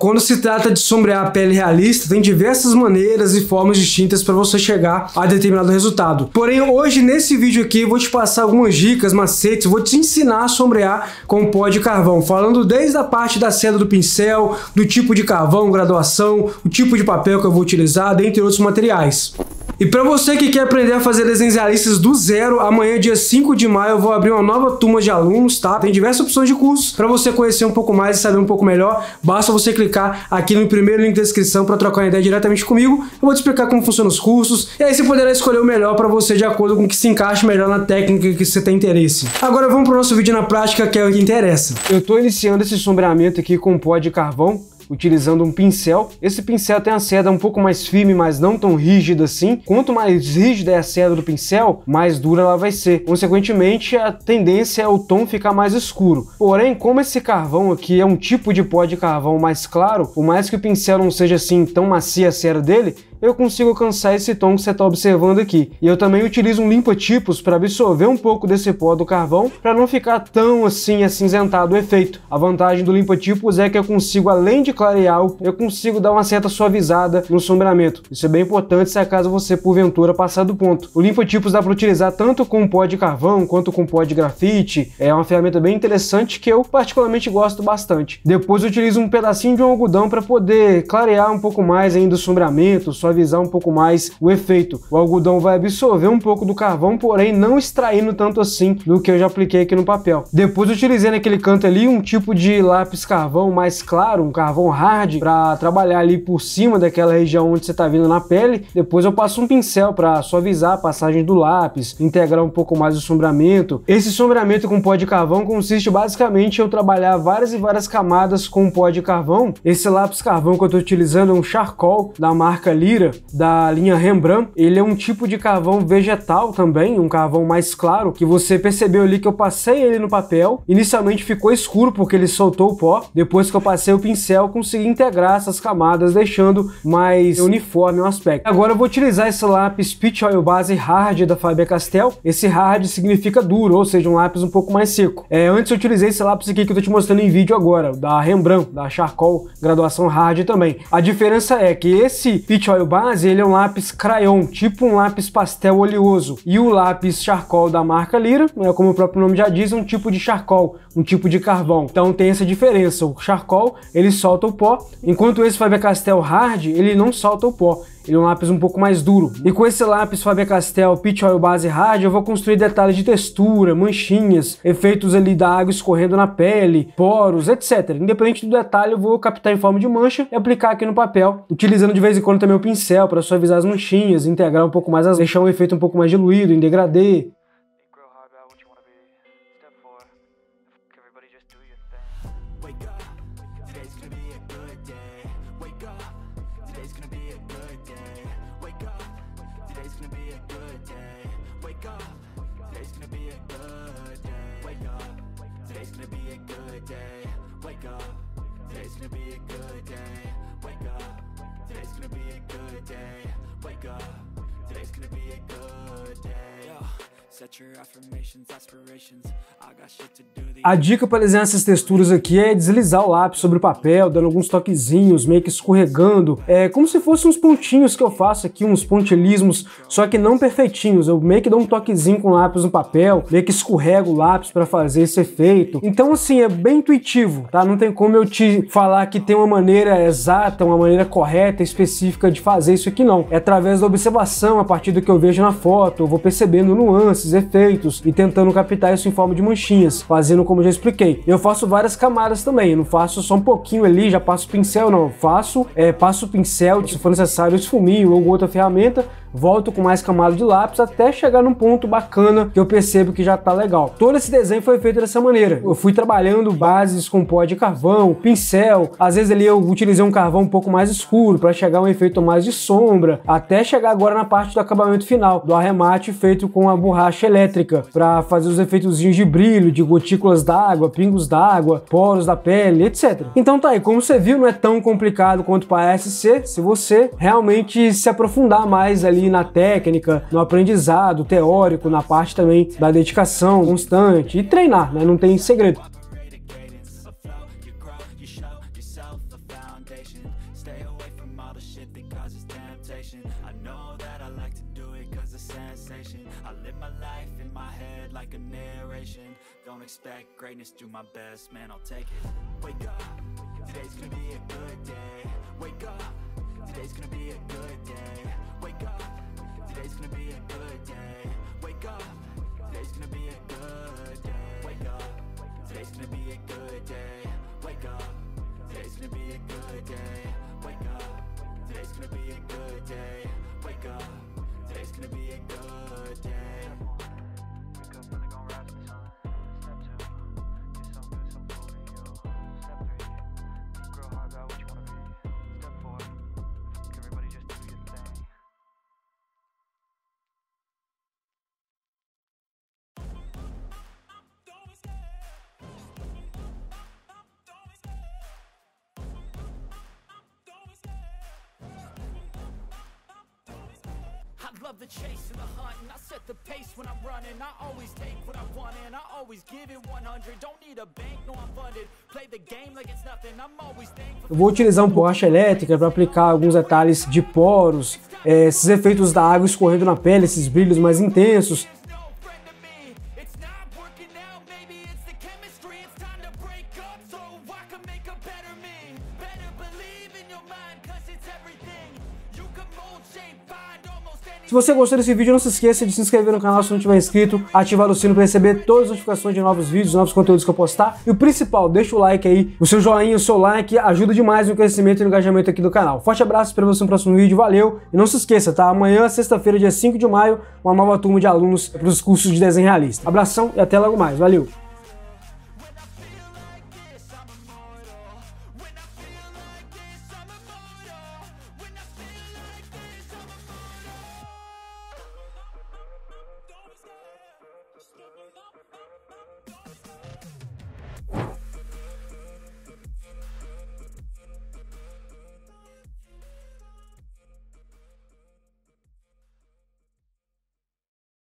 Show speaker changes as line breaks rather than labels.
Quando se trata de sombrear a pele realista, tem diversas maneiras e formas distintas para você chegar a determinado resultado. Porém, hoje nesse vídeo aqui eu vou te passar algumas dicas, macetes, vou te ensinar a sombrear com pó de carvão, falando desde a parte da seda do pincel, do tipo de carvão, graduação, o tipo de papel que eu vou utilizar, dentre outros materiais. E para você que quer aprender a fazer desenhos realistas do zero, amanhã, dia 5 de maio, eu vou abrir uma nova turma de alunos, tá? Tem diversas opções de cursos para você conhecer um pouco mais e saber um pouco melhor. Basta você clicar aqui no primeiro link da descrição para trocar uma ideia diretamente comigo. Eu vou te explicar como funcionam os cursos e aí você poderá escolher o melhor para você de acordo com o que se encaixe melhor na técnica que você tem interesse. Agora vamos para o nosso vídeo na prática, que é o que interessa. Eu estou iniciando esse sombreamento aqui com pó de carvão, utilizando um pincel. Esse pincel tem a seda um pouco mais firme, mas não tão rígida assim. Quanto mais rígida é a seda do pincel, mais dura ela vai ser. Consequentemente, a tendência é o tom ficar mais escuro. Porém, como esse carvão aqui é um tipo de pó de carvão mais claro, por mais que o pincel não seja assim tão macia a cera dele, eu consigo alcançar esse tom que você está observando aqui. E eu também utilizo um limpa-tipos para absorver um pouco desse pó do carvão, para não ficar tão assim acinzentado o efeito. A vantagem do limpa-tipos é que eu consigo, além de clarear, eu consigo dar uma certa suavizada no sombreamento. Isso é bem importante se acaso você, porventura, passar do ponto. O limpa-tipos dá para utilizar tanto com pó de carvão, quanto com pó de grafite. É uma ferramenta bem interessante que eu particularmente gosto bastante. Depois eu utilizo um pedacinho de um algodão para poder clarear um pouco mais ainda o sombreamento, suavizar um pouco mais o efeito. O algodão vai absorver um pouco do carvão, porém não extraindo tanto assim do que eu já apliquei aqui no papel. Depois eu utilizei naquele canto ali um tipo de lápis carvão mais claro, um carvão hard, para trabalhar ali por cima daquela região onde você está vendo na pele. Depois eu passo um pincel para suavizar a passagem do lápis, integrar um pouco mais o sombreamento. Esse sombreamento com pó de carvão consiste basicamente em eu trabalhar várias e várias camadas com pó de carvão. Esse lápis carvão que eu estou utilizando é um charcoal da marca Lyra, da linha Rembrandt. Ele é um tipo de carvão vegetal também, um carvão mais claro, que você percebeu ali que eu passei ele no papel. Inicialmente ficou escuro porque ele soltou o pó. Depois que eu passei o pincel, consegui integrar essas camadas, deixando mais uniforme o aspecto. Agora eu vou utilizar esse lápis Peach Oil Base Hard da Faber-Castell. Esse hard significa duro, ou seja, um lápis um pouco mais seco. Antes eu utilizei esse lápis aqui que eu tô te mostrando em vídeo agora, da Rembrandt, da Charcoal, graduação hard também. A diferença é que esse Peach Oil Base, ele é um lápis crayon, tipo um lápis pastel oleoso. E o lápis charcoal da marca Lyra, como o próprio nome já diz, é um tipo de charcoal, um tipo de carvão. Então tem essa diferença. O charcoal, ele solta o pó, enquanto esse Faber-Castell Hard, ele não solta o pó. Ele é um lápis um pouco mais duro. E com esse lápis Faber-Castell Peach Oil Base Hard, eu vou construir detalhes de textura, manchinhas, efeitos ali da água escorrendo na pele, poros, etc. Independente do detalhe, eu vou captar em forma de mancha e aplicar aqui no papel, utilizando de vez em quando também o pincel para suavizar as manchinhas, integrar um pouco mais, deixar um efeito um pouco mais diluído, em degradê. A dica para desenhar essas texturas aqui é deslizar o lápis sobre o papel, dando alguns toquezinhos, meio que escorregando. É como se fossem uns pontinhos que eu faço aqui, uns pontilismos, só que não perfeitinhos. Eu meio que dou um toquezinho com o lápis no papel, meio que escorrego o lápis para fazer esse efeito. Então assim, é bem intuitivo, tá? Não tem como eu te falar que tem uma maneira exata, uma maneira correta, específica de fazer isso aqui não. É através da observação, a partir do que eu vejo na foto, eu vou percebendo nuances, efeitos e tentando captar isso em forma de manchinhas, fazendo como eu já expliquei. Eu faço várias camadas também, eu não faço só um pouquinho ali, já passo o pincel, não. Eu faço, passo o pincel, se for necessário, esfuminho ou outra ferramenta, volto com mais camada de lápis até chegar num ponto bacana que eu percebo que já tá legal. Todo esse desenho foi feito dessa maneira. Eu fui trabalhando bases com pó de carvão, pincel, às vezes ali eu utilizei um carvão um pouco mais escuro para chegar a um efeito mais de sombra, até chegar agora na parte do acabamento final, do arremate feito com a borracha elétrica, para fazer os efeitozinhos de brilho, de gotículas d'água, pingos d'água, poros da pele, etc. Então tá aí, como você viu, não é tão complicado quanto parece ser, se você realmente se aprofundar mais ali na técnica, no aprendizado teórico, na parte também da dedicação constante e treinar, né? Não tem segredo.
patient. Stay away from all the shit that causes temptation. I know that I like to do it cause it's sensation. I live my life in my head like a narration. Don't expect greatness, do my best, man, I'll take it. Wake up, today's gonna be a good day. Wake up, today's gonna be a good day. Wake up, today's gonna be a good day. Wake up, today's gonna be a good day. Wake up, today's gonna be a good day. Wake up, today's gonna be a good day. Wake up, today's gonna be a good day. Wake up, today's gonna be a good day. Wake up, really gonna rise in the sun. Step 2, get some good, some food in you. Step 3, think real hard about what you wanna be. Step 4, fuck everybody, just do your thing. I love the chase and the hunt, and I set the pace when I'm running. I always take what I want and I always give it 100. Don't need a bank, no I'm funded. Play the game like it's nothing. I'm always thankful.
Eu vou utilizar uma borracha elétrica para aplicar alguns detalhes de poros, esses efeitos da água escorrendo na pele, esses brilhos mais intensos. Se você gostou desse vídeo, não se esqueça de se inscrever no canal se não tiver inscrito, ativar o sino para receber todas as notificações de novos vídeos, novos conteúdos que eu postar. E o principal, deixa o like aí, o seu joinha, o seu like ajuda demais no crescimento e no engajamento aqui do canal. Forte abraço, espero você no próximo vídeo, valeu! E não se esqueça, tá? Amanhã, sexta-feira, dia 5 de maio, uma nova turma de alunos para os cursos de desenho realista. Abração e até logo mais, valeu!